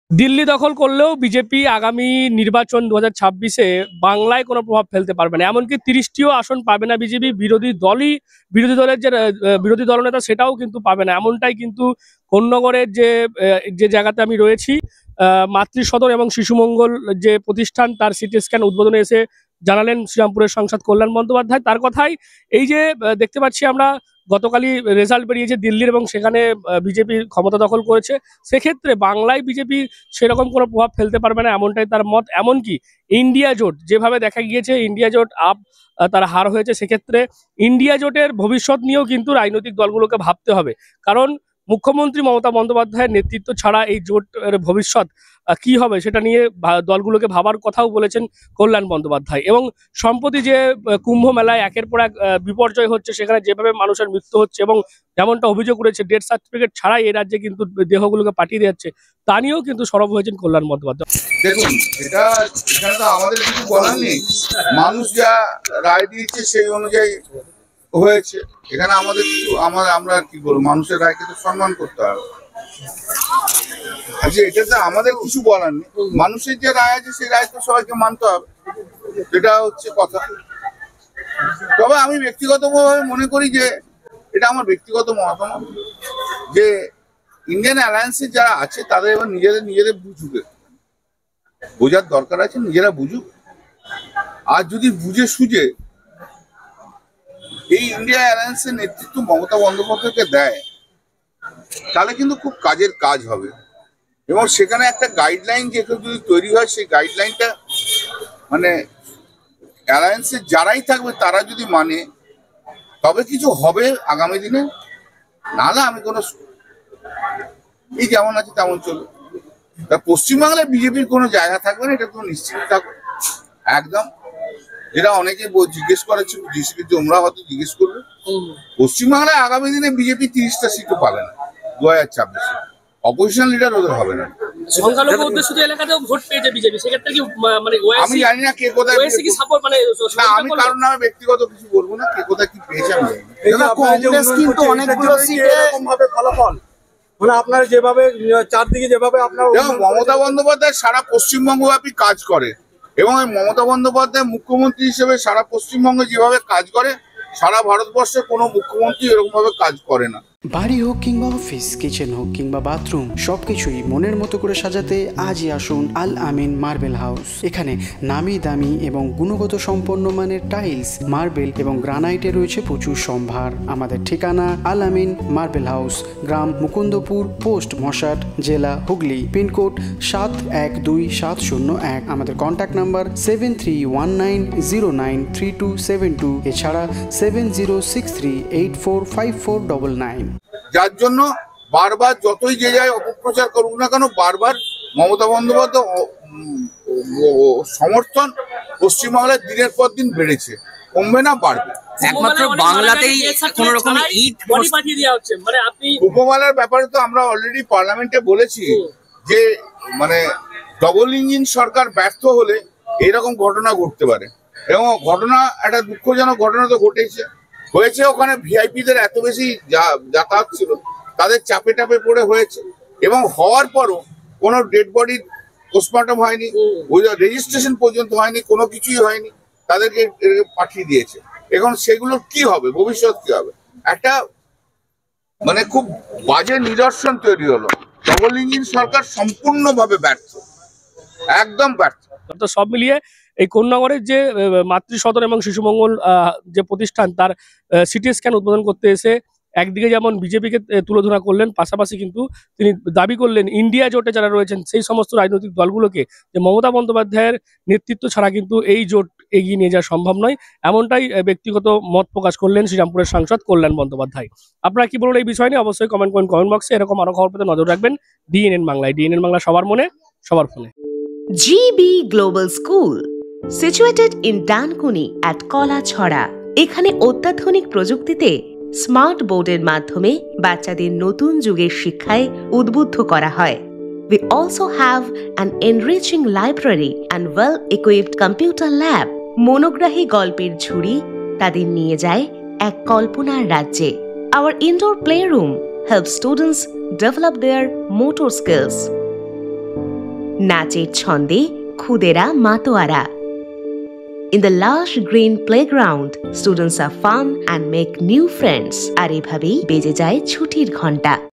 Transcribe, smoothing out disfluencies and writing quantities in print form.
দিল্লি দখল করলেও বিজেপি আগামী নির্বাচন 2026-এ বাংলায় কোনো প্রভাব ফেলতে পারবে না, এমনকি 30টিও আসন পাবে না বিজেপি। বিরোধী দলের যে বিরোধী দলনেতা সেটাও কিন্তু পাবে না, এমনটাই কিন্তু কোন্নগরের যে জায়গাতে আমি রয়েছি, মাতৃ সদন এবং শিশু মঙ্গল যে প্রতিষ্ঠান, তার সিটি স্ক্যান উদ্বোধনে এসে জানালেন শ্রীরামপুরের সাংসদ কল্যাণ বন্দ্যোপাধ্যায়। তার কথাই এই যে দেখতে পাচ্ছি আমরা, গতকালই রেজাল্ট বেরিয়েছে দিল্লির এবং সেখানে বিজেপি ক্ষমতা দখল করেছে। সেক্ষেত্রে বাংলায় বিজেপি সেরকম কোনো প্রভাব ফেলতে পারবে না, এমনটাই তার মত। এমনকি ইন্ডিয়া জোট যেভাবে দেখা গিয়েছে, ইন্ডিয়া জোট তার হার হয়েছে, সেক্ষেত্রে ইন্ডিয়া জোটের ভবিষ্যৎ নিয়েও কিন্তু রাজনৈতিক দলগুলোকে ভাবতে হবে। কারণ মুখ্যমন্ত্রী মমতা বন্দ্যোপাধ্যায়ের নেতৃত্ব ছাড়া এই জোটের ভবিষ্যৎ কি হবে সেটা নিয়ে দলগুলোকে ভাবার কথাও বলেছেন কল্যাণ বন্দ্যোপাধ্যায়। এবং সম্প্রতি যে কুম্ভ মেলায় একের পর এক বিপর্যয় হচ্ছে, সেখানে যেভাবে মানুষের মৃত্যু হচ্ছে এবং যেমনটা অভিযোগ করেছে ডেথ সার্টিফিকেট ছাড়াই এই রাজ্যে কিন্তু দেহগুলোকে পাঠিয়ে যাচ্ছে, তা নিয়েও কিন্তু সরব হয়েছেন কল্যাণ বন্দ্যোপাধ্যায়। দেখুন, এখানে তো আমাদের কিছু বলার নেই। মানুষ যা রায় দিয়েছে সেই অনুযায়ী হয়েছে। এখানে আমাদের কিছু আমরা কি বলবো, মানুষের রায়কে তো সম্মান করতে হবে। আচ্ছা, এটাতে আমাদের কিছু বলার নেই। মানুষের যে রায় আছে সেই রায় তো সবাইকে মানতে হবে, এটা হচ্ছে কথা। তবে আমি ব্যক্তিগতভাবে মনে করি যে, এটা আমার ব্যক্তিগত মতামত, যে ইন্ডিয়ান অ্যালায়েন্সের যারা আছে তাদের এবার নিজেদের বুঝুকে বোঝার দরকার আছে, নিজেরা বুঝুক। আর যদি বুঝে সুঝে এই ইন্ডিয়া অ্যালায়েন্সের নেতৃত্ব মমতা বন্দ্যোপাধ্যায়কে দেয়, তাহলে কিন্তু খুব কাজের কাজ হবে। এবং সেখানে একটা গাইডলাইন যদি তৈরি হয়, সেই গাইডলাইনটা মানে অ্যালায়েন্সের যারাই থাকবে তারা যদি মানে, তবে কিছু হবে আগামী দিনে। নাহলে আমি কোনো এই যেমন আছে তেমন চলবে। তা পশ্চিমবাংলায় বিজেপির কোনো জায়গা থাকবে না, এটা তো নিশ্চিত থাকবে একদম। যেটা অনেকে জিজ্ঞেস করেছে, তোমরা হয়তো জিজ্ঞেস করবে, পশ্চিমবাংলায় আগামী দিনে বিজেপি 30টা সিটও পাবে না 2026-এ। অপোজিশন লিডার ওদের হবে না। সংখ্যালঘু অধ্যুষিত এলাকাতেও ভোট পেয়েছে বিজেপি, সেক্ষেত্রে কি মানে আমি জানি না কে কোথায়, আমি কারণ নামে ব্যক্তিগত কিছু বলবো না, কে কোথায় কি পেয়েছে আমি জানি না। কংগ্রেস কিন্তু অনেকগুলো সিটে এরকম ভাবে ফলাফল, মানে আপনারা যেভাবে চারদিকে যেভাবে আপনারা, মমতা বন্দ্যোপাধ্যায় সারা পশ্চিমবঙ্গব্যাপী কাজ করে, এবং মমতা বন্দ্যোপাধ্যায় মুখ্যমন্ত্রী হিসেবে সারা পশ্চিমবঙ্গে যেভাবে কাজ করে, সারা ভারতবর্ষে কোনো মুখ্যমন্ত্রী এরকম ভাবে কাজ করে না। বাড়ি হোক কিংবা অফিস, কিচেন হোক কিংবা বাথরুম, সবকিছুই মনের মতো করে সাজাতে আজই আসুন আল আমিন মার্বেল হাউস। এখানে নামি দামি এবং গুণগত সম্পন্ন মানের টাইলস, মার্বেল এবং গ্রানাইটে রয়েছে প্রচুর সম্ভার। আমাদের ঠিকানা আল আমিন মার্বেল হাউস, গ্রাম মুকুন্দপুর, পোস্ট মশাট, জেলা হুগলি, পিনকোড 712701। আমাদের কন্ট্যাক্ট নাম্বার 7319093272, এছাড়া 7063845499। যার জন্য বারবার যতই যে যায় অপপ্রচার করুক না কেন, বারবার মমতা বন্দ্যোপাধ্যায় সমর্থন পশ্চিমবাংলায় দিনের পর দিন বেড়েছে, কমবে না, বাড়বে। একমাত্র বাংলাতেই কোনো রকম ইট পাঠিয়ে দেওয়া হচ্ছে। মানে আপনি উপমালার ব্যাপারে তো আমরা অলরেডি পার্লামেন্টে বলেছি যে, মানে ডবল ইঞ্জিন সরকার ব্যর্থ হলে এরকম ঘটনা ঘটতে পারে। এবং ঘটনা, একটা দুঃখজনক ঘটনা তো হয়েছে। ওখানে ভিআইপিদের এত বেশি যাতায়াত ছিল, তাদের চাপে টাপে পড়ে হয়েছে, এবং হওয়ার পরও কোনো ডেড বডির পোস্টমর্টম হয়নি, রেজিস্ট্রেশন পর্যন্ত হয়নি, কোনো কিছুই হয়নি, তাদেরকে পাঠিয়ে দিয়েছে। এখন সেগুলোর কি হবে, ভবিষ্যৎ কি হবে? একটা মানে খুব বাজে নিদর্শন তৈরি হলো। ডবল ইঞ্জিন সরকার সম্পূর্ণভাবে ব্যর্থ, একদম ব্যর্থ। তো সব মিলিয়ে এই কোন্নগরের যে মাতৃ সদন এবং শিশু মঙ্গল যে প্রতিষ্ঠান, তার সিটি স্ক্যান উদ্বোধন করতে এসে একদিকে যেমন বিজেপিকে তুলোধনা করলেন, পাশাপাশি কিন্তু তিনি দাবি করলেন ইন্ডিয়া জোটে যারা রয়েছেন সেই সমস্ত রাজনৈতিক দলগুলোকে, যে মমতা বন্দ্যোপাধ্যায়ের নেতৃত্ব ছাড়া কিন্তু এই জোট এগিয়ে নিয়ে যাওয়া সম্ভব নয়, এমনটাই ব্যক্তিগত মত প্রকাশ করলেন শ্রীরামপুরের সাংসদ কল্যাণ বন্দ্যোপাধ্যায়। আপনারা কি বলুন এই বিষয় নিয়ে? অবশ্যই কমেন্ট করুন কমেন্ট বক্সে। এরকম আরো খবর পেতে নজর রাখবেন ডিএনএন বাংলায়। ডিএনএন বাংলা, সবার মনে সবার ফোনে। GB Global School, situated in Dankuni at Kolachhora. এখানে অত্যাধুনিক প্রযুক্তিতে স্মার্ট বোর্ডের মাধ্যমে বাচ্চাদের নতুন যুগের শিক্ষায় উদ্বুদ্ধ করা হয়। We also have an enriching library and well-equipped computer lab. মনোগ্রাহী গল্পের ঝুড়ি তাদের নিয়ে যায় এক কল্পনার রাজ্যে। Our indoor playroom helps students develop their motor skills. নাচের ছন্দে খুদেরা মাতোয়ারা। In the lush green playground, students have fun and make new friends. আর এভাবেই বেজে যায় ছুটির ঘন্টা।